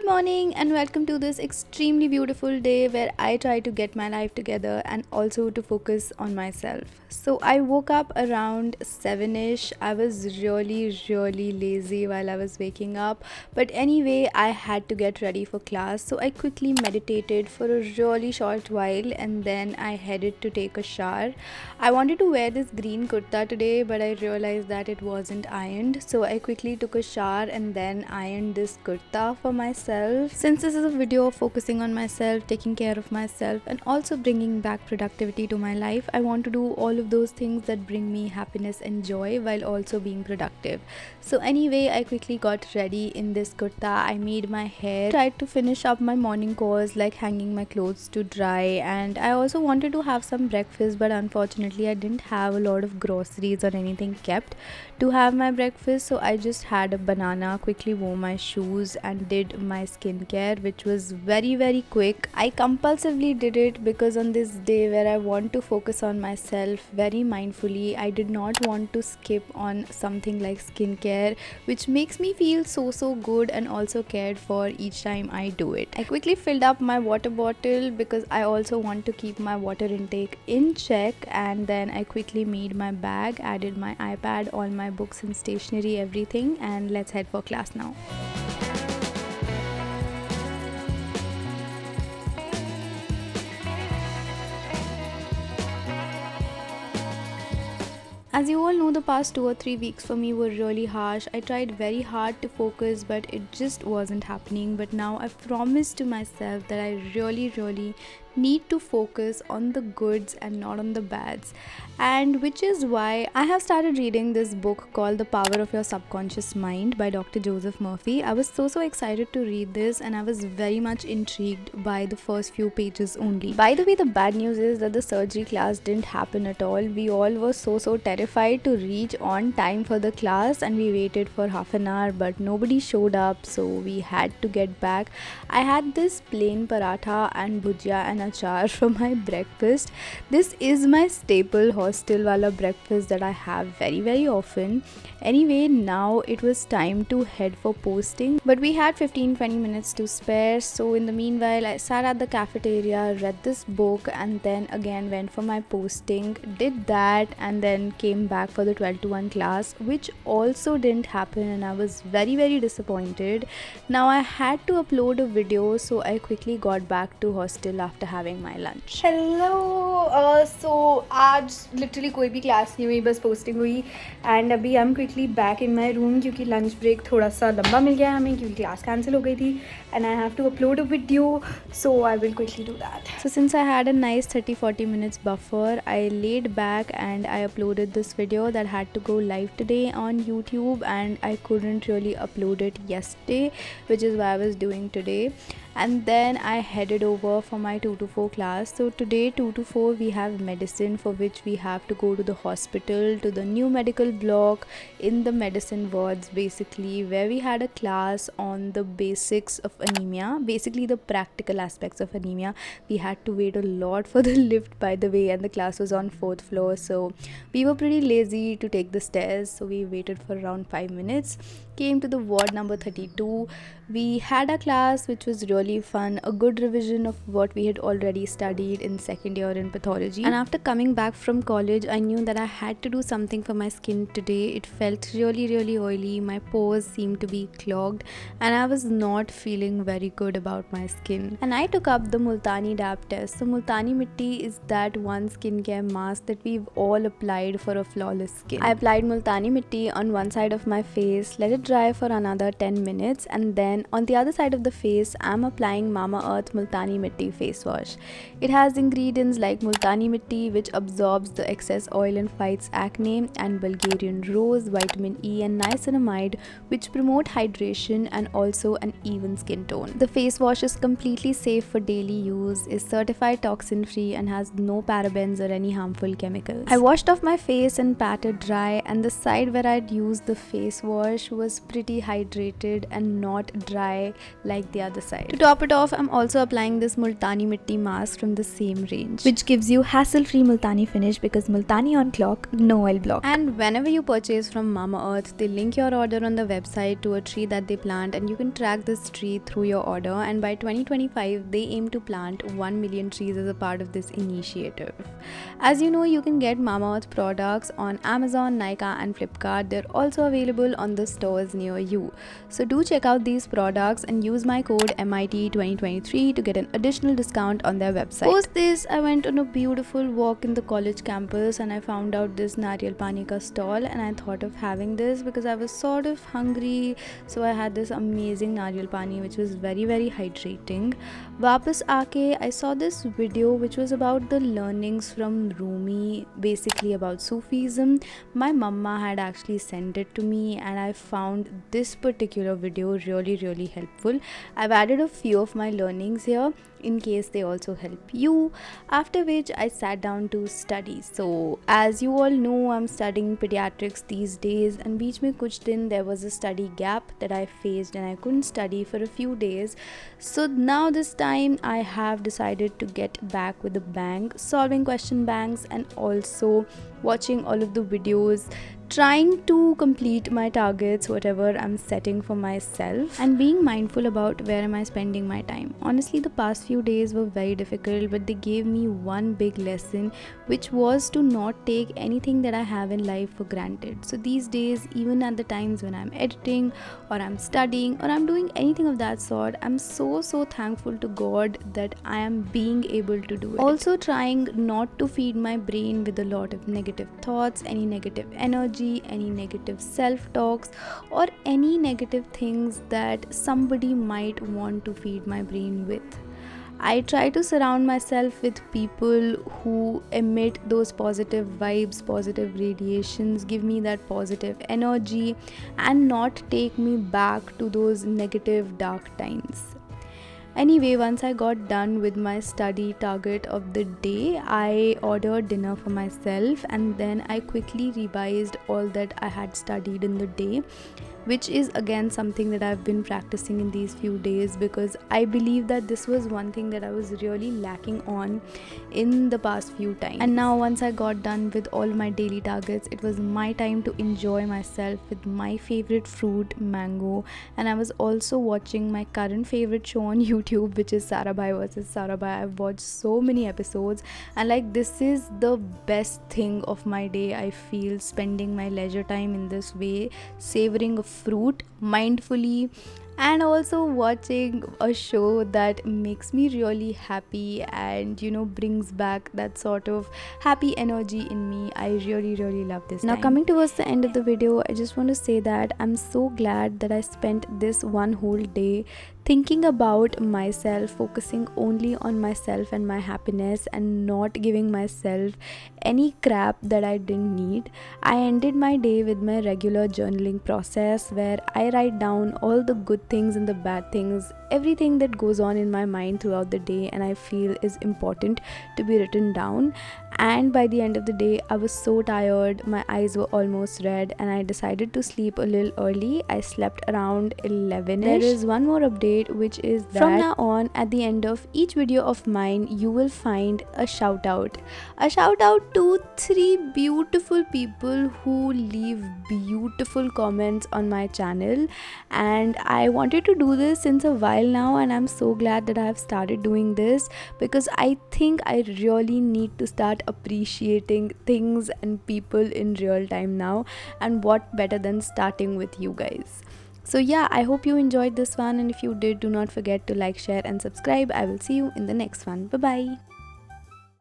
morning and welcome to this extremely beautiful day where I try to get my life together and also to focus on myself. So I woke up around 7ish. I was really lazy while I was waking up, but anyway I had to get ready for class, so I quickly meditated for a really short while and then I headed to take a shower. I wanted to wear this green kurta today, but I realized that it wasn't ironed, so I quickly took a shower and then ironed this kurta for myself. Since this is a video focusing on myself, taking care of myself and also bringing back productivity to my life, I want to do all of those things that bring me happiness and joy while also being productive. So anyway, I quickly got ready in this kurta. I made my hair, tried to finish up my morning chores like hanging my clothes to dry, and I also wanted to have some breakfast, but unfortunately I didn't have a lot of groceries or anything kept to have my breakfast, so I just had a banana, quickly wore my shoes and did my skincare, which was very quick. I compulsively did it because on this day where I want to focus on myself very mindfully, I did not want to skip on something like skincare, which makes me feel so good and also cared for each time I do it. I quickly filled up my water bottle because I also want to keep my water intake in check, and then I quickly made my bag, added my iPad, all my books and stationery, everything, and let's head for class now. As you all know, the past 2 or 3 weeks for me were really harsh. I tried very hard to focus, but it just wasn't happening. But now I've promised to myself that I really need to focus on the goods and not on the bads, and which is why I have started reading this book called The Power of Your Subconscious Mind by Dr. Joseph Murphy. I was so excited to read this and I was very much intrigued by the first few pages only. By the way, the bad news is that the surgery class didn't happen at all. We all were so terrified to reach on time for the class and we waited for half an hour, but nobody showed up, so we had to get back. I had this plain paratha and bhujia and achar for my breakfast. This is my staple hostel wala breakfast that I have very often. Anyway, now it was time to head for posting, but we had 15-20 minutes to spare, so in the meanwhile I sat at the cafeteria, read this book, and then again went for my posting, did that, and then came back for the 12 to 1 class, which also didn't happen, and I was very disappointed. Now I had to upload a video, so I quickly got back to hostel after having my lunch. Hello, so आज literally कोई भी class नहीं हुई, बस posting हुई, and अभी I am quickly back in my room क्योंकि lunch break थोड़ा सा लंबा मिल गया हमें क्योंकि क्लास कैंसिल हो गई थी, and I have to upload a video, so I will quickly do that. So since I had a nice 30-40 minutes buffer, I laid back and I uploaded this video that had to go live today on YouTube, and I couldn't really upload it yesterday, which is why I was doing today. And then I headed over for my 2 to 4 class. So today 2 to 4 we have medicine, for which we have to go to the hospital, to the new medical block in the medicine wards basically, where we had a class on the basics of anemia, basically the practical aspects of anemia. We had to wait a lot for the lift, by the way, and the class was on 4th floor, so we were pretty lazy to take the stairs, so we waited for around 5 minutes, came to the ward number 32. We had a class which was really fun, a good revision of what we had already studied in second year in pathology. And after coming back from college, I knew that I had to do something for my skin today. It felt really oily, my pores seemed to be clogged, and I was not feeling very good about my skin. And I took up the Multani dab test. So Multani Mitti is that one skincare mask that we've all applied for a flawless skin. I applied Multani Mitti on one side of my face, let it dry for another 10 minutes, and then on the other side of the face I'm applying Mamaearth Multani Mitti face wash. It has ingredients like Multani Mitti, which absorbs the excess oil and fights acne, and Bulgarian rose, vitamin E and niacinamide, which promote hydration and also an even skin tone. The face wash is completely safe for daily use, is certified toxin free and has no parabens or any harmful chemicals. I washed off my face and patted dry, and the side where I'd used the face wash was looks pretty hydrated and not dry like the other side. To top it off, I'm also applying this Multani Mitti mask from the same range, which gives you hassle-free Multani finish because Multani on clock, no oil block. And whenever you purchase from Mamaearth, they link your order on the website to a tree that they plant, and you can track this tree through your order. And by 2025, they aim to plant 1 million trees as a part of this initiative. As you know, you can get Mamaearth products on Amazon, Nykaa and Flipkart. They're also available on the stores near you. So do check out these products and use my code MIT2023 to get an additional discount on their website. Post this, I went on a beautiful walk in the college campus and I found out this Nariyal Pani ka stall, and I thought of having this because I was sort of hungry. So I had this amazing Nariyal Pani which was very hydrating. Wapas aake, I saw this video which was about the learnings from Rumi, basically about Sufism. My mama had actually sent it to me and I found this particular video really helpful. I've added a few of my learnings here in case they also help you, after which I sat down to study. So as you all know, I'm studying pediatrics these days, and beech mein kuch din there was a study gap that I faced and I couldn't study for a few days. So now this time I have decided to get back with a bang, solving question banks and also watching all of the videos, trying to complete my targets, whatever I'm setting for myself, and being mindful about where am I spending my time. Honestly, the past few days were very difficult, but they gave me one big lesson, which was to not take anything that I have in life for granted. So these days, even at the times when I'm editing or I'm studying or I'm doing anything of that sort, I'm so thankful to God that I am being able to do it. Also trying not to feed my brain with a lot of negative thoughts, any negative energy, any negative self-talks or any negative things that somebody might want to feed my brain with. I try to surround myself with people who emit those positive vibes, positive radiations, give me that positive energy and not take me back to those negative dark times. Anyway, once I got done with my study target of the day, I ordered dinner for myself and then I quickly revised all that I had studied in the day, which is again something that I've been practicing in these few days because I believe that this was one thing that I was really lacking on in the past few times. And now once I got done with all my daily targets, it was my time to enjoy myself with my favorite fruit, mango, and I was also watching my current favorite show on YouTube, which is Sarabhai vs. Sarabhai. I've watched so many episodes and like this is the best thing of my day. I feel spending my leisure time in this way, savoring a fruit mindfully and also watching a show that makes me really happy and brings back that sort of happy energy in me. I really love this now time. Coming towards the end of the video, I just want to say that I'm so glad that I spent this one whole day thinking about myself, focusing only on myself and my happiness and not giving myself any crap that I didn't need. I ended my day with my regular journaling process where I write down all the good things and the bad things, everything that goes on in my mind throughout the day and I feel is important to be written down. And by the end of the day, I was so tired, my eyes were almost red and I decided to sleep a little early. I slept around 11ish. There is one more update, which is that from now on at the end of each video of mine you will find a shout out to 3 beautiful people who leave beautiful comments on my channel, and I wanted to do this since a while now and I'm so glad that I have started doing this because I think I really need to start appreciating things and people in real time now, and what better than starting with you guys. So yeah, I hope you enjoyed this one, and if you did, do not forget to like, share and subscribe. I will see you in the next one. Bye bye.